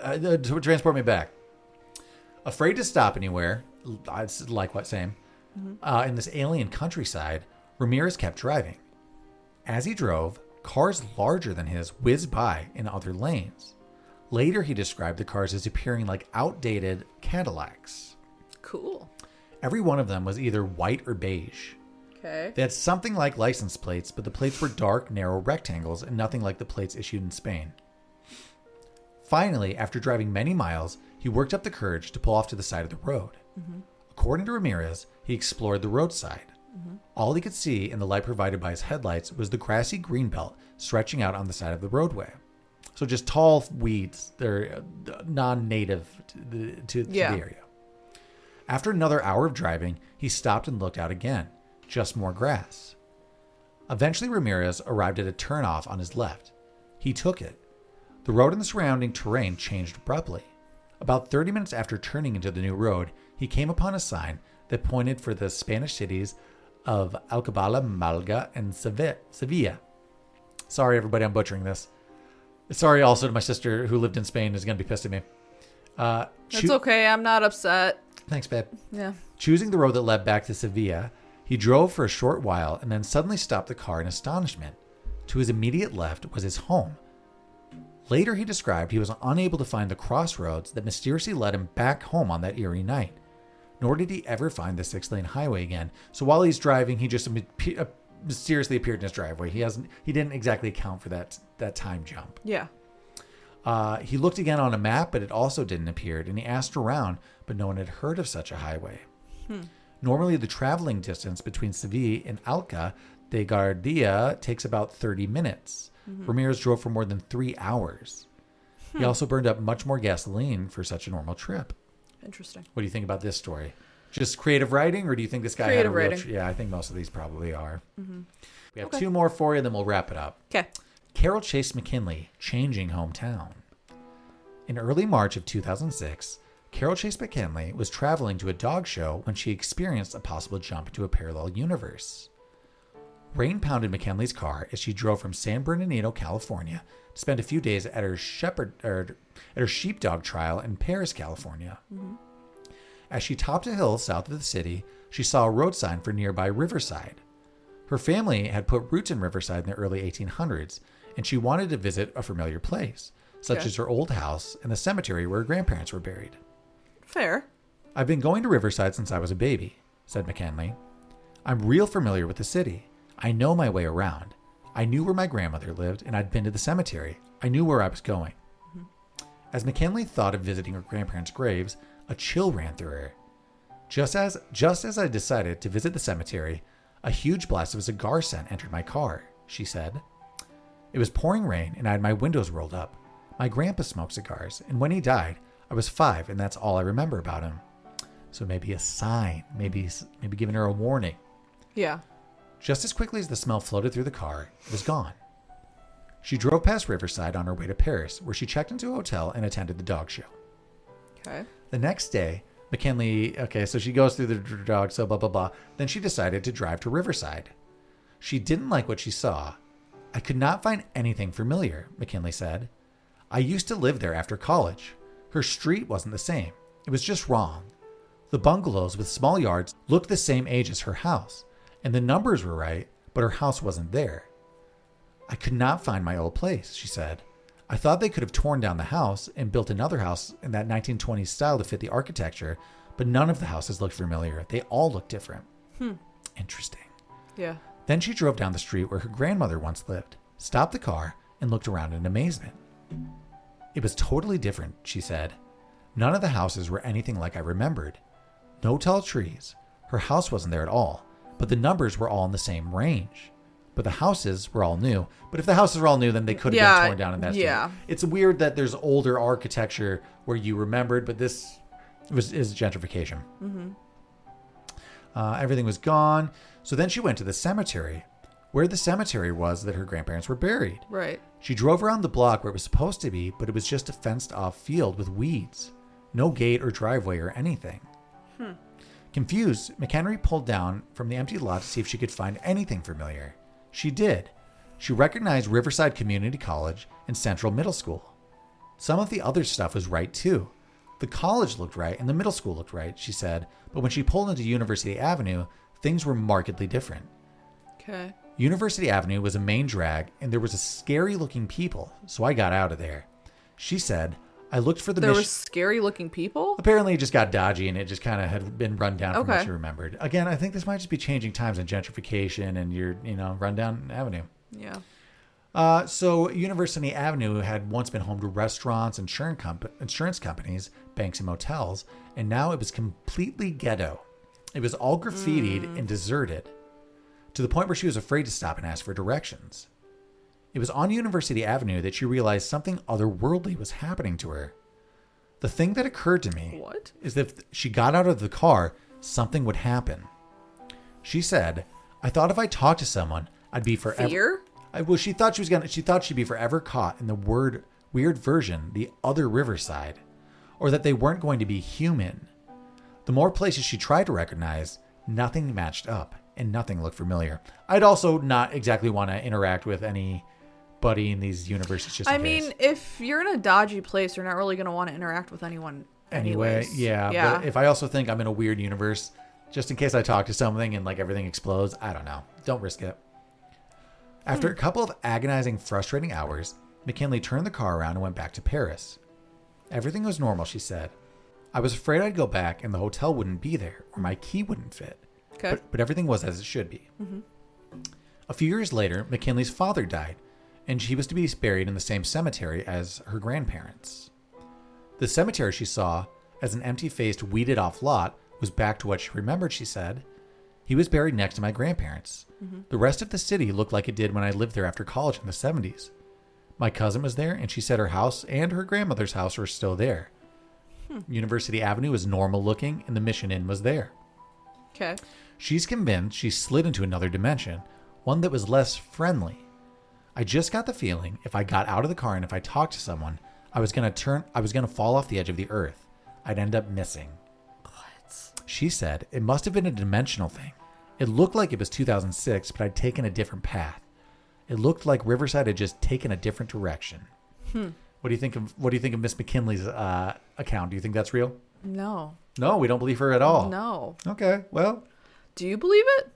To transport me back. Afraid to stop anywhere, like what, same. In this alien countryside, Ramirez kept driving. As he drove, cars larger than his whizzed by in other lanes. Later, he described the cars as appearing like outdated Cadillacs. Cool. Every one of them was either white or beige. Okay. They had something like license plates, but the plates were dark, narrow rectangles and nothing like the plates issued in Spain. Finally, after driving many miles, he worked up the courage to pull off to the side of the road. According to Ramirez, he explored the roadside. All he could see in the light provided by his headlights was the grassy green belt stretching out on the side of the roadway. So just tall weeds. They're non-native to the area. After another hour of driving, he stopped and looked out again. Just more grass. Eventually, Ramirez arrived at a turnoff on his left. He took it. The road and the surrounding terrain changed abruptly. About 30 minutes after turning into the new road, he came upon a sign that pointed for the Spanish cities of Alcabala, Malaga, and Sevilla. Sorry, everybody, I'm butchering this. Sorry also to my sister who lived in Spain is going to be pissed at me. It's okay. I'm not upset. Thanks, babe. Yeah. Choosing the road that led back to Sevilla, he drove for a short while and then suddenly stopped the car in astonishment. To his immediate left was his home. Later, he described he was unable to find the crossroads that mysteriously led him back home on that eerie night. Nor did he ever find the 6-lane highway again. So while he's driving, he just mysteriously appeared in his driveway. He didn't exactly account for that time jump. Yeah. He looked again on a map, but it also didn't appear, and he asked around, but no one had heard of such a highway. Normally, the traveling distance between Sevilla and Alca de Gardia takes about 30 minutes. Ramirez drove for more than 3 hours. He also burned up much more gasoline for such a normal trip. Interesting. What do you think about this story? Just creative writing, or do you think this guy had a real... Yeah, I think most of these probably are. We have 2 more for you, then we'll wrap it up. Okay. Carol Chase McKinley, changing hometown. In early March of 2006, Carol Chase McKinley was traveling to a dog show when she experienced a possible jump into a parallel universe. Rain pounded McKinley's car as she drove from San Bernardino, California, to spend a few days at her sheepdog trial in Paris, California. As she topped a hill south of the city, she saw a road sign for nearby Riverside. Her family had put roots in Riverside in the early 1800s, and she wanted to visit a familiar place, such as her old house and the cemetery where her grandparents were buried. Fair. I've been going to Riverside since I was a baby, said McKinley. I'm real familiar with the city. I know my way around. I knew where my grandmother lived, and I'd been to the cemetery. I knew where I was going. As McKinley thought of visiting her grandparents' graves, a chill ran through her. Just as I decided to visit the cemetery, a huge blast of cigar scent entered my car, she said. It was pouring rain, and I had my windows rolled up. My grandpa smoked cigars, and when he died, I was 5, and that's all I remember about him. So maybe a sign, maybe giving her a warning. Yeah. Just as quickly as the smell floated through the car, it was gone. She drove past Riverside on her way to Paris, where she checked into a hotel and attended the dog show. Okay. The next day, McKinley, so she goes through the dog, so blah, blah, blah. Then she decided to drive to Riverside. She didn't like what she saw. I could not find anything familiar, McKinley said. I used to live there after college. Her street wasn't the same. It was just wrong. The bungalows with small yards looked the same age as her house, and the numbers were right, but her house wasn't there. I could not find my old place, she said. I thought they could have torn down the house and built another house in that 1920s style to fit the architecture, but none of the houses looked familiar. They all looked different. Interesting. Yeah. Then she drove down the street where her grandmother once lived, stopped the car, and looked around in amazement. It was totally different, she said. None of the houses were anything like I remembered. No tall trees. Her house wasn't there at all, but the numbers were all in the same range. But the houses were all new. But if the houses were all new, then they could have been torn down in that street. Yeah. It's weird that there's older architecture where you remembered, but this is gentrification. Everything was gone. So then she went to the cemetery, where the cemetery was that her grandparents were buried. Right. She drove around the block where it was supposed to be, but it was just a fenced-off field with weeds. No gate or driveway or anything. Confused, McHenry pulled down from the empty lot to see if she could find anything familiar. She did. She recognized Riverside Community College and Central Middle School. Some of the other stuff was right, too. The college looked right and the middle school looked right, she said, but when she pulled into University Avenue, things were markedly different. Okay. University Avenue was a main drag, and there was a scary-looking people, so I got out of there. She said, I looked for the There were scary-looking people? Apparently it just got dodgy, and it just kind of had been run down from what she remembered. Again, I think this might just be changing times and gentrification and your, rundown avenue. Yeah. So University Avenue had once been home to restaurants, insurance companies, banks, and motels, and now it was completely ghetto. It was all graffitied and deserted. to the point where she was afraid to stop and ask for directions. It was on University Avenue that she realized something otherworldly was happening to her. The thing that occurred to me is that if she got out of the car, something would happen. She said, I thought if I talked to someone, I'd be forever... Fear? She thought she'd be forever caught in the weird version, the other Riverside, or that they weren't going to be human. The more places she tried to recognize, nothing matched up and nothing looked familiar. I'd also not exactly want to interact with anybody in these universes just in case. mean, if you're in a dodgy place, you're not really going to want to interact with anyone anyways. Yeah. But if I also think I'm in a weird universe, just in case I talk to something and like everything explodes, I don't know. Don't risk it. After a couple of agonizing, frustrating hours, McKinley turned the car around and went back to Paris. Everything was normal, she said. I was afraid I'd go back and the hotel wouldn't be there or my key wouldn't fit. Okay. But everything was as it should be. Mm-hmm. A few years later, McKinley's father died, and she was to be buried in the same cemetery as her grandparents. The cemetery she saw as an empty-faced, weeded-off lot was back to what she remembered, she said. He was buried next to my grandparents. Mm-hmm. The rest of the city looked like it did when I lived there after college in the 70s. My cousin was there, and she said her house and her grandmother's house were still there. University Avenue was normal looking, and the Mission Inn was there. Okay. She's convinced she slid into another dimension, one that was less friendly. I just got the feeling if I got out of the car and if I talked to someone, I was going to fall off the edge of the earth. I'd end up missing. What? She said it must have been a dimensional thing. It looked like it was 2006, but I'd taken a different path. It looked like Riverside had just taken a different direction. What do you think of Miss McKinley's account? Do you think that's real? No. No, we don't believe her at all. No. Okay, well. Do you believe it?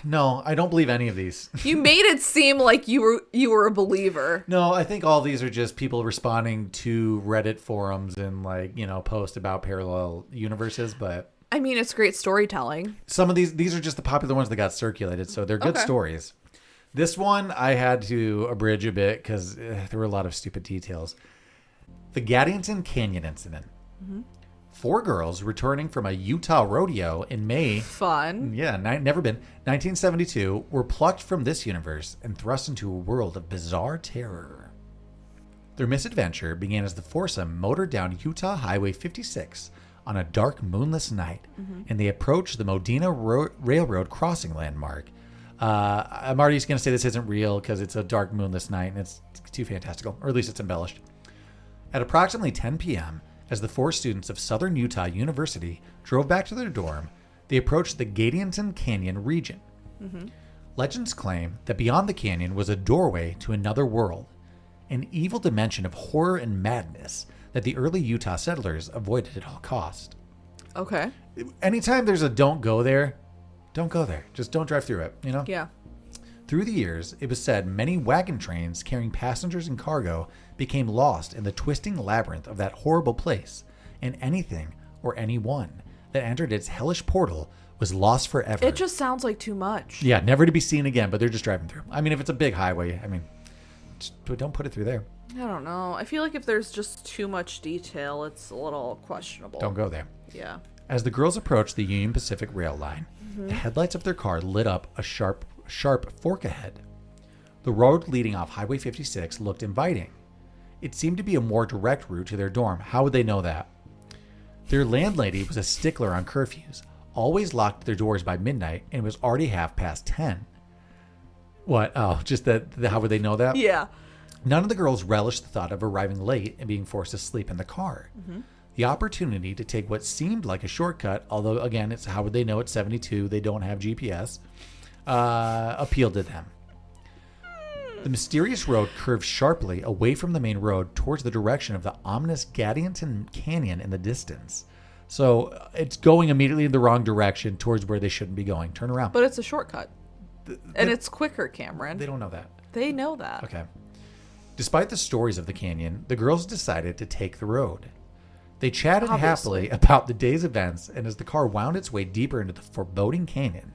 No, I don't believe any of these. You made it seem like you were a believer. No, I think all these are just people responding to Reddit forums and posts about parallel universes, but I mean, it's great storytelling. Some of these are just the popular ones that got circulated, so they're good stories. This one I had to abridge a bit because there were a lot of stupid details. The Gaddington Canyon incident. Mm-hmm. 4 girls returning from a Utah rodeo in May. Fun. Yeah, never been. 1972 were plucked from this universe and thrust into a world of bizarre terror. Their misadventure began as the foursome motored down Utah Highway 56 on a dark, moonless night, and they approached the Modena Railroad crossing landmark. I'm already just going to say this isn't real because it's a dark, moonless night and it's too fantastical, or at least it's embellished. At approximately 10 p.m., as the 4 students of Southern Utah University drove back to their dorm, they approached the Gaddington Canyon region. Mm-hmm. Legends claim that beyond the canyon was a doorway to another world, an evil dimension of horror and madness that the early Utah settlers avoided at all cost. Okay. Anytime there's a don't go there. Just don't drive through it, Yeah. Through the years, it was said many wagon trains carrying passengers and cargo became lost in the twisting labyrinth of that horrible place, and anything or anyone that entered its hellish portal was lost forever. It just sounds like too much. Yeah, never to be seen again, but they're just driving through. I mean, if it's a big highway, don't put it through there. I don't know. I feel like if there's just too much detail, it's a little questionable. Don't go there. Yeah. As the girls approached the Union Pacific rail line, the headlights of their car lit up a sharp fork ahead. The road leading off Highway 56 looked inviting. It seemed to be a more direct route to their dorm. How would they know that? Their landlady was a stickler on curfews, always locked their doors by midnight, and it was already 10:30. What? Oh, just that. How would they know that? Yeah. None of the girls relished the thought of arriving late and being forced to sleep in the car. Mm-hmm. The opportunity to take what seemed like a shortcut, although again, it's how would they know it's 72? They don't have GPS. Appealed to them. The mysterious road curved sharply away from the main road towards the direction of the ominous Gaddington Canyon in the distance. So it's going immediately in the wrong direction towards where they shouldn't be going. Turn around. But it's a shortcut. And it's quicker, Cameron. They don't know that. They know that. Okay. Despite the stories of the canyon, the girls decided to take the road. They chatted happily about the day's events, and as the car wound its way deeper into the foreboding canyon.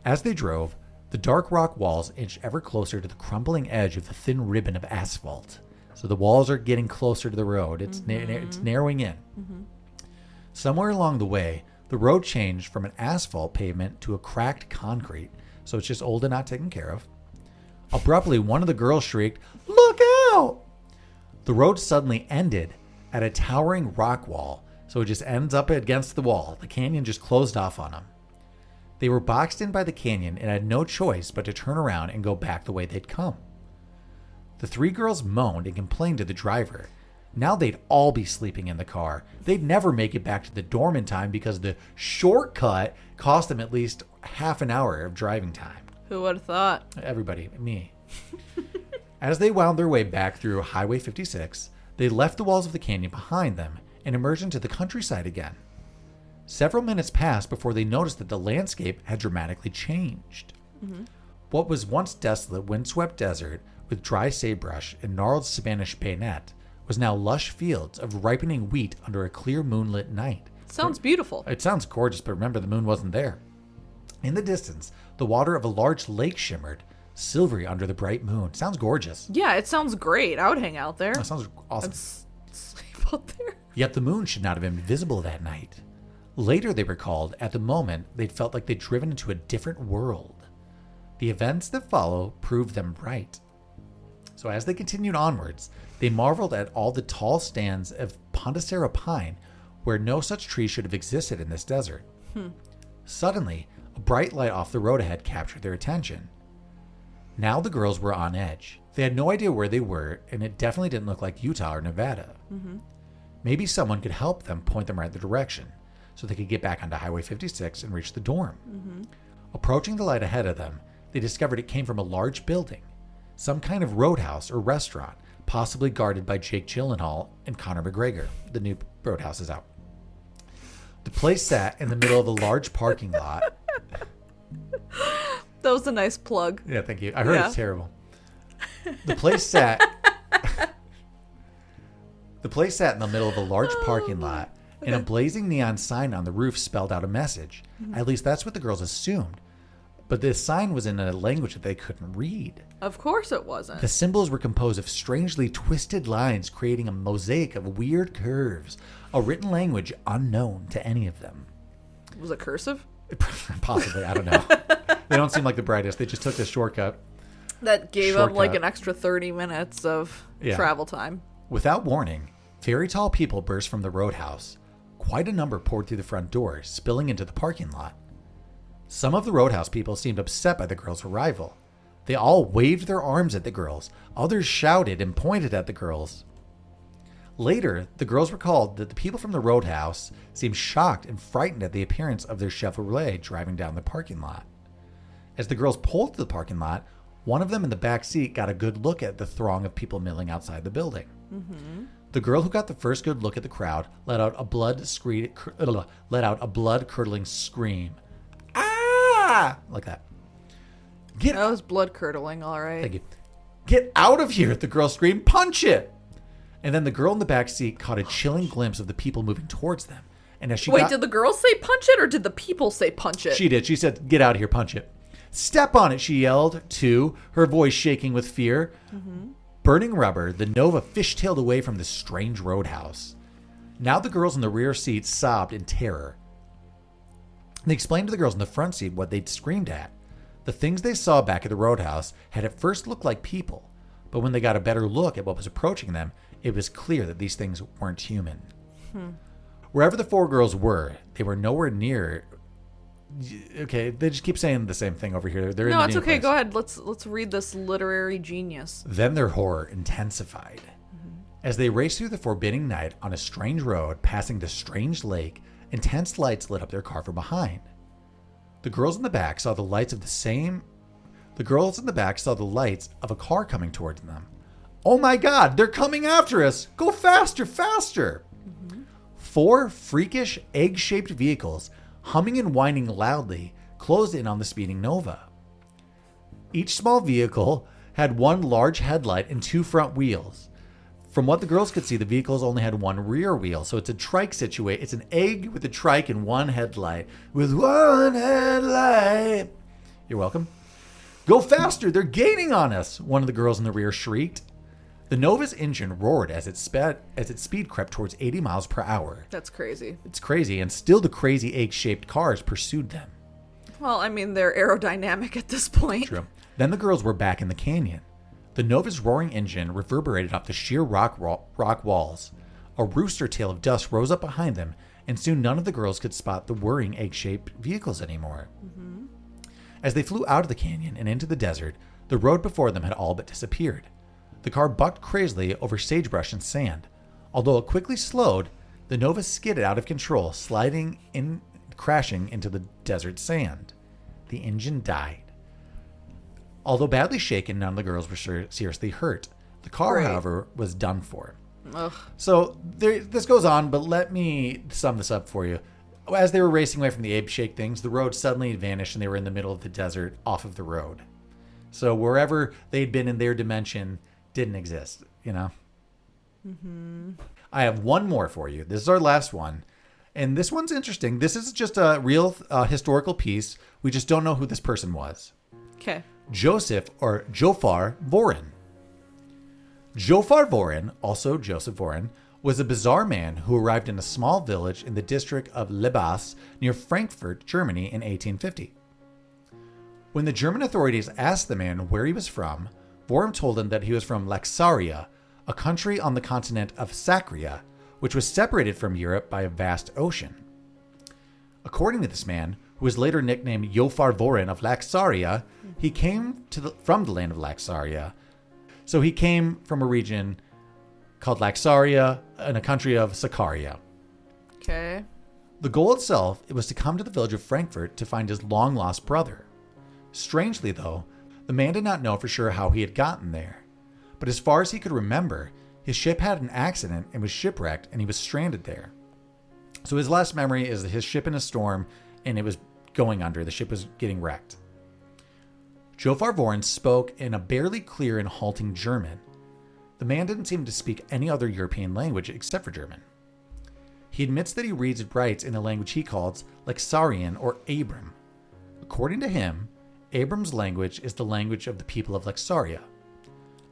As they drove, the dark rock walls inched ever closer to the crumbling edge of the thin ribbon of asphalt. So the walls are getting closer to the road. It's narrowing in. Mm-hmm. Somewhere along the way, The road changed from an asphalt pavement to a cracked concrete, so it's just old and not taken care of. Abruptly, one of the girls shrieked, "Look out!" The road suddenly ended at a towering rock wall, so it just ends up against the wall. The canyon just closed off on them. They were boxed in by the canyon and had no choice but to turn around and go back the way they'd come. The 3 girls moaned and complained to the driver. Now they'd all be sleeping in the car. They'd never make it back to the dorm in time because the shortcut cost them at least half an hour of driving time. Who would have thought? Everybody, me. As they wound their way back through Highway 56, they left the walls of the canyon behind them and emerged into the countryside again. Several minutes passed before they noticed that the landscape had dramatically changed. Mm-hmm. What was once desolate, windswept desert with dry sagebrush and gnarled Spanish bayonet was now lush fields of ripening wheat under a clear moonlit night. Sounds beautiful. It sounds gorgeous, but remember, the moon wasn't there. In the distance, the water of a large lake shimmered, silvery under the bright moon. Sounds gorgeous. Yeah, it sounds great. I would hang out there. That sounds awesome. I'd sleep out there. Yet the moon should not have been visible that night. Later, they recalled, at the moment, they'd felt like they'd driven into a different world. The events that follow proved them right. So as they continued onwards, they marveled at all the tall stands of Pondicera pine where no such tree should have existed in this desert. Suddenly, a bright light off the road ahead captured their attention. Now the girls were on edge. They had no idea where they were, and it definitely didn't look like Utah or Nevada. Mm-hmm. Maybe someone could help them point them right the direction so they could get back onto Highway 56 and reach the dorm. Mm-hmm. Approaching the light ahead of them, they discovered it came from a large building, some kind of roadhouse or restaurant, possibly guarded by Jake Gyllenhaal and Conor McGregor. The new roadhouse is out. The place sat in the middle of a large parking lot. That was a nice plug. Yeah, thank you. I heard it's terrible. The place sat in the middle of a large parking lot, and a blazing neon sign on the roof spelled out a message. Mm-hmm. At least that's what the girls assumed. But this sign was in a language that they couldn't read. Of course it wasn't. The symbols were composed of strangely twisted lines, creating a mosaic of weird curves, a written language unknown to any of them. Was it cursive? Possibly, I don't know. They don't seem like the brightest. They just took this shortcut. That gave them like an extra 30 minutes of travel time. Without warning, very tall people burst from the roadhouse. Quite a number poured through the front door, spilling into the parking lot. Some of the roadhouse people seemed upset by the girls' arrival. They all waved their arms at the girls. Others shouted and pointed at the girls. Later, the girls recalled that the people from the roadhouse seemed shocked and frightened at the appearance of their Chevrolet driving down the parking lot. As the girls pulled to the parking lot, one of them in the back seat got a good look at the throng of people milling outside the building. Mm-hmm. The girl who got the first good look at the crowd let out a blood-curdling scream. Ah! Like that. That was blood-curdling, all right. Thank you. Get out of here, the girl screamed. Punch it! And then the girl in the back seat caught a chilling glimpse of the people moving towards them. And as she did the girl say punch it, or did the people say punch it? She did. She said, get out of here, punch it. Step on it, she yelled, too, her voice shaking with fear. Mm-hmm. Burning rubber, the Nova fishtailed away from the strange roadhouse. Now the girls in the rear seat sobbed in terror. They explained to the girls in the front seat what they'd screamed at. The things they saw back at the roadhouse had at first looked like people, but when they got a better look at what was approaching them, it was clear that these things weren't human. Wherever the 4 girls were, they were nowhere near... Okay, they just keep saying the same thing over here. They're no, it's okay. Place. Go ahead. Let's read this literary genius. Then their horror intensified. Mm-hmm. As they raced through the forbidding night on a strange road, passing the strange lake, intense lights lit up their car from behind. The girls in the back saw the lights of a car coming towards them. Oh my God, they're coming after us! Go faster, faster! Mm-hmm. 4 freakish, egg-shaped vehicles, humming and whining loudly, closed in on the speeding Nova. Each small vehicle had 1 large headlight and 2 front wheels. From what the girls could see, the vehicles only had 1 rear wheel, so it's a trike situation. It's an egg with a trike and 1 headlight. With 1 headlight. You're welcome. Go faster, they're gaining on us, one of the girls in the rear shrieked. The Nova's engine roared as its speed crept towards 80 miles per hour. That's crazy. It's crazy, and still the crazy egg-shaped cars pursued them. Well, I mean, they're aerodynamic at this point. True. Then the girls were back in the canyon. The Nova's roaring engine reverberated off the sheer rock walls. A rooster tail of dust rose up behind them, and soon none of the girls could spot the whirring egg-shaped vehicles anymore. Mm-hmm. As they flew out of the canyon and into the desert, the road before them had all but disappeared. The car bucked crazily over sagebrush and sand. Although it quickly slowed, the Nova skidded out of control, crashing into the desert sand. The engine died. Although badly shaken, none of the girls were seriously hurt. The car, however, was done for. Ugh. So this goes on, but let me sum this up for you. As they were racing away from the egg-shaped things, the road suddenly vanished and they were in the middle of the desert off of the road. So wherever they'd been in their dimension didn't exist, you know? Mm-hmm. I have one more for you. This is our last one. And this one's interesting. This is just a real historical piece. We just don't know who this person was. Okay. Joseph or Jofar Voren. Jofar Voren, also Joseph Voren, was a bizarre man who arrived in a small village in the district of Lebas near Frankfurt, Germany in 1850. When the German authorities asked the man where he was from, Voren told them that he was from Laxaria, a country on the continent of Sacria, which was separated from Europe by a vast ocean. According to this man, who was later nicknamed Jofar Voren of Laxaria, he came from the land of Laxaria. So he came from a region called Laxaria in a country of Sakaria. Okay. The goal itself, it was to come to the village of Frankfurt to find his long-lost brother. Strangely, though, the man did not know for sure how he had gotten there. But as far as he could remember, his ship had an accident and was shipwrecked, and he was stranded there. So his last memory is his ship in a storm, and it was going under. The ship was getting wrecked. Jofar Voren spoke in a barely clear and halting German. The man didn't seem to speak any other European language except for German. He admits that he reads and writes in a language he calls Laxarian or Abram. According to him, Abram's language is the language of the people of Laxaria.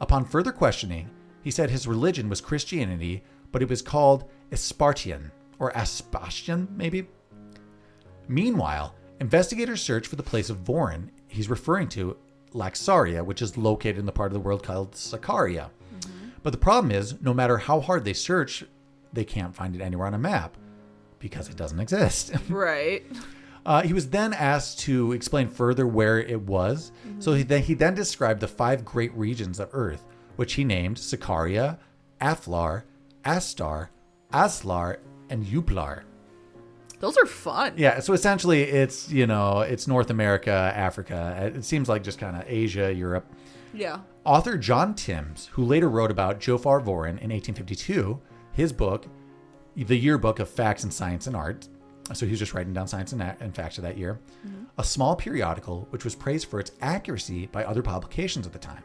Upon further questioning, he said his religion was Christianity, but it was called Aspartian, or Aspastian, maybe? Meanwhile, investigators search for the place of Voren. He's referring to Laxaria, which is located in the part of the world called Sakaria. Mm-hmm. But the problem is, no matter how hard they search, they can't find it anywhere on a map because it doesn't exist. Right. He was then asked to explain further where it was. Mm-hmm. So he then described the 5 great regions of Earth, which he named Sakaria, Aflar, Astar, Aslar, and Uplar. Those are fun. Yeah, so essentially it's North America, Africa. It seems like just kind of Asia, Europe. Yeah. Author John Timms, who later wrote about Jofar Voren in 1852, his book, The Yearbook of Facts in Science and Art, so he was just writing down science and facts of that year, mm-hmm. a small periodical which was praised for its accuracy by other publications at the time.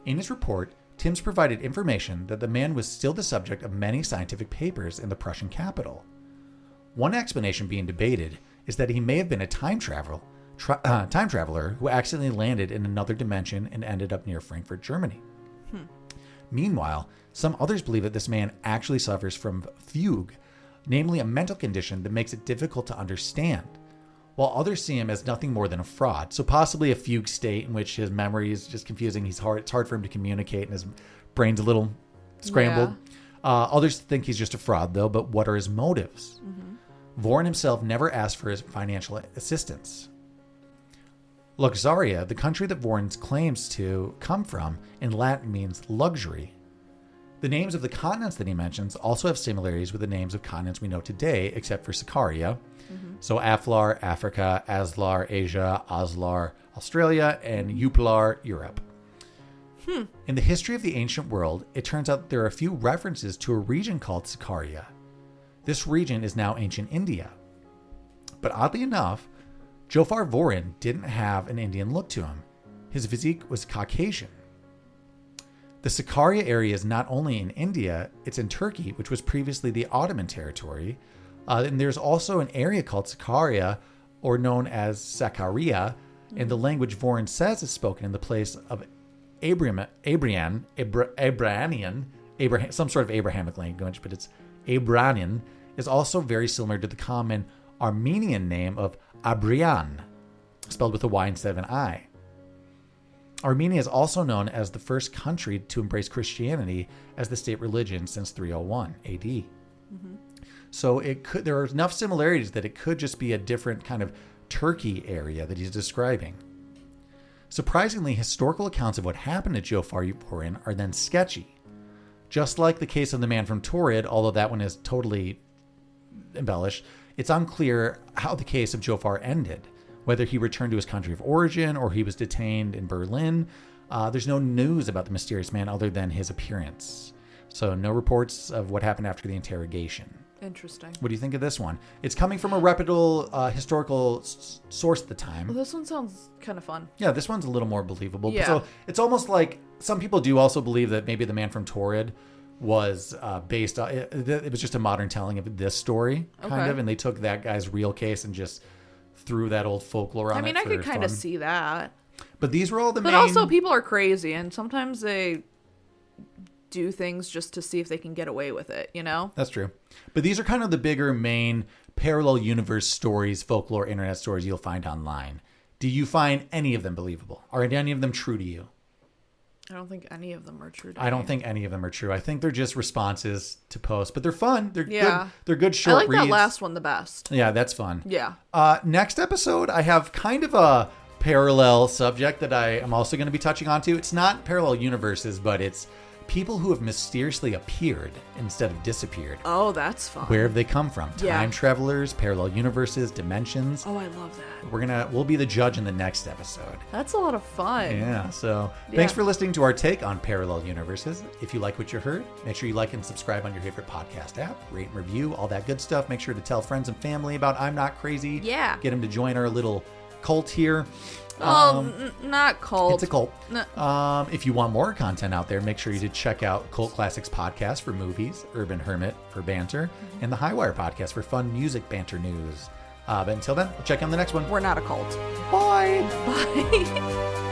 In his report, Timms provided information that the man was still the subject of many scientific papers in the Prussian capital. One explanation being debated is that he may have been a time traveler who accidentally landed in another dimension and ended up near Frankfurt, Germany. Meanwhile, some others believe that this man actually suffers from fugue, namely a mental condition that makes it difficult to understand, while others see him as nothing more than a fraud. So possibly a fugue state in which his memory is just confusing. It's hard for him to communicate and his brain's a little scrambled. Yeah. Others think he's just a fraud, though, but what are his motives? Mm-hmm. Voren himself never asked for his financial assistance. Luxaria, the country that Voren claims to come from, in Latin means luxury. The names of the continents that he mentions also have similarities with the names of continents we know today, except for Sakaria. Mm-hmm. So Aflar, Africa, Aslar, Asia, Aslar, Australia, and Uplar, Europe. In the history of the ancient world, it turns out there are a few references to a region called Sakaria. This region is now ancient India. But oddly enough, Jofar Voren didn't have an Indian look to him. His physique was Caucasian. The Sakaria area is not only in India, it's in Turkey, which was previously the Ottoman territory. And there's also an area called Sakaria, or known as Sakaria, and the language Voren says is spoken in the place of some sort of Abrahamic language, but it's Abranian, is also very similar to the common Armenian name of Abrian, spelled with a Y instead of an I. Armenia is also known as the first country to embrace Christianity as the state religion since 301 AD. Mm-hmm. So there are enough similarities that it could just be a different kind of Turkey area that he's describing. Surprisingly, historical accounts of what happened to Jofar Uporin are then sketchy. Just like the case of the man from Torrid, although that one is totally embellished, it's unclear how the case of Jofar ended, whether he returned to his country of origin or he was detained in Berlin. There's no news about the mysterious man other than his appearance. So no reports of what happened after the interrogation. Interesting. What do you think of this one? It's coming from a reputable historical source at the time. Well, this one sounds kind of fun. Yeah, this one's a little more believable. Yeah. So it's almost like some people do also believe that maybe the man from Torrid was based on it was just a modern telling of this story, kind of, and they took that guy's real case and just threw that old folklore on it. I mean, I could kind of see that. But these were all the main... But also, people are crazy, and sometimes they do things just to see if they can get away with it, you know? That's true. But these are kind of the bigger main parallel universe stories, folklore, internet stories you'll find online. Do you find any of them believable? Are any of them true to you? I don't think any of them are true to I don't think any of them are true. I think they're just responses to posts, but they're fun. They're Yeah. good. They're good short reads. I like that last one the best. Yeah, that's fun. Yeah. Next episode, I have kind of a parallel subject that I am also going to be touching on too. It's not parallel universes, but it's people who have mysteriously appeared instead of disappeared. Oh, that's fun. Where have they come from? Yeah. Time travelers, parallel universes, dimensions. Oh, I love that. We'll be the judge in the next episode. That's a lot of fun. Yeah, so thanks for listening to our take on parallel universes. If you like what you heard, make sure you like and subscribe on your favorite podcast app, rate and review, all that good stuff. Make sure to tell friends and family about I'm Not Crazy. Yeah. Get them to join our little cult here. Not cult. It's a cult. No. If you want more content out there, make sure you check out Cult Classics Podcast for movies, Urban Hermit for banter, and the Highwire Podcast for fun music banter news. But until then, we'll check you on the next one. We're not a cult. Bye. Bye.